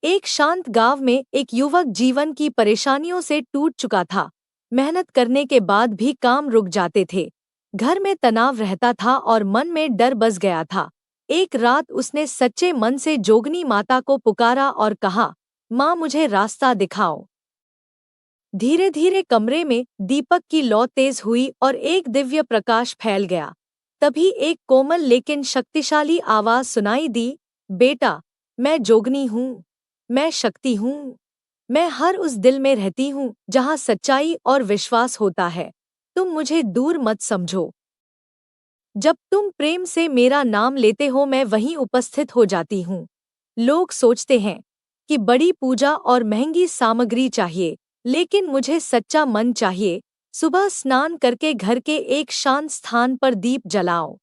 एक शांत गांव में एक युवक जीवन की परेशानियों से टूट चुका था। मेहनत करने के बाद भी काम रुक जाते थे। घर में तनाव रहता था और मन में डर बस गया था। एक रात उसने सच्चे मन से जोगनी माता को पुकारा और कहा, माँ मुझे रास्ता दिखाओ। धीरे धीरे कमरे में दीपक की लौ तेज हुई और एक दिव्य प्रकाश फैल गया। तभी एक कोमल लेकिन शक्तिशाली आवाज सुनाई दी, बेटा, मैं जोगनी हूँ, मैं शक्ति हूँ। मैं हर उस दिल में रहती हूँ जहाँ सच्चाई और विश्वास होता है। तुम मुझे दूर मत समझो। जब तुम प्रेम से मेरा नाम लेते हो मैं वहीं उपस्थित हो जाती हूँ। लोग सोचते हैं कि बड़ी पूजा और महंगी सामग्री चाहिए, लेकिन मुझे सच्चा मन चाहिए। सुबह स्नान करके घर के एक शांत स्थान पर दीप जलाओ।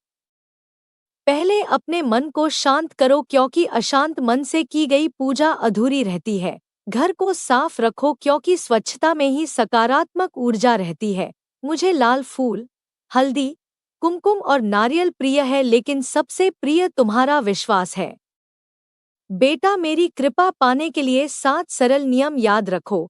पहले अपने मन को शांत करो, क्योंकि अशांत मन से की गई पूजा अधूरी रहती है। घर को साफ रखो, क्योंकि स्वच्छता में ही सकारात्मक ऊर्जा रहती है। मुझे लाल फूल, हल्दी, कुमकुम और नारियल प्रिय है, लेकिन सबसे प्रिय तुम्हारा विश्वास है। बेटा, मेरी कृपा पाने के लिए 7 सरल नियम याद रखो।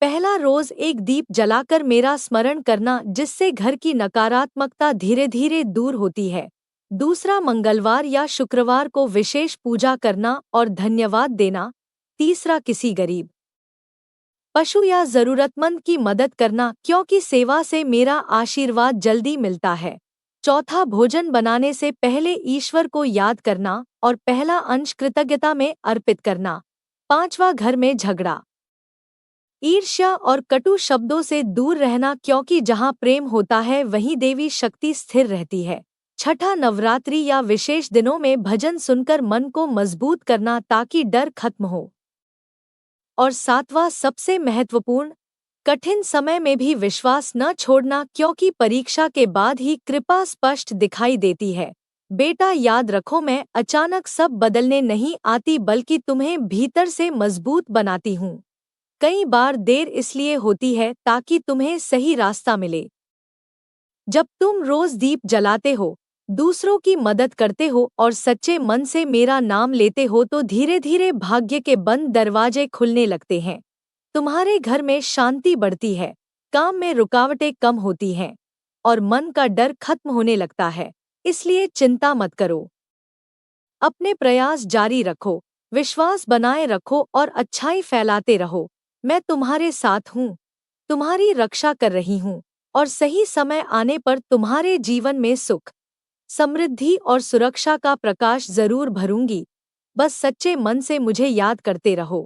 पहला, रोज एक दीप जलाकर मेरा स्मरण करना, जिससे घर की नकारात्मकता धीरे धीरे दूर होती है। दूसरा, मंगलवार या शुक्रवार को विशेष पूजा करना और धन्यवाद देना। तीसरा, किसी गरीब, पशु या जरूरतमंद की मदद करना, क्योंकि सेवा से मेरा आशीर्वाद जल्दी मिलता है। चौथा, भोजन बनाने से पहले ईश्वर को याद करना और पहला अंश कृतज्ञता में अर्पित करना। पांचवा, घर में झगड़ा, ईर्ष्या और कटु शब्दों से दूर रहना, क्योंकि जहाँ प्रेम होता है वहीं देवी शक्ति स्थिर रहती है। छठा, नवरात्रि या विशेष दिनों में भजन सुनकर मन को मजबूत करना, ताकि डर खत्म हो। और सातवां, सबसे महत्वपूर्ण, कठिन समय में भी विश्वास न छोड़ना, क्योंकि परीक्षा के बाद ही कृपा स्पष्ट दिखाई देती है। बेटा, याद रखो, मैं अचानक सब बदलने नहीं आती, बल्कि तुम्हें भीतर से मजबूत बनाती हूँ। कई बार देर इसलिए होती है ताकि तुम्हें सही रास्ता मिले। जब तुम रोज दीप जलाते हो, दूसरों की मदद करते हो और सच्चे मन से मेरा नाम लेते हो, तो धीरे धीरे भाग्य के बंद दरवाजे खुलने लगते हैं। तुम्हारे घर में शांति बढ़ती है, काम में रुकावटें कम होती हैं और मन का डर खत्म होने लगता है। इसलिए चिंता मत करो, अपने प्रयास जारी रखो, विश्वास बनाए रखो और अच्छाई फैलाते रहो। मैं तुम्हारे साथ हूँ, तुम्हारी रक्षा कर रही हूँ और सही समय आने पर तुम्हारे जीवन में सुख, समृद्धि और सुरक्षा का प्रकाश जरूर भरूंगी। बस सच्चे मन से मुझे याद करते रहो।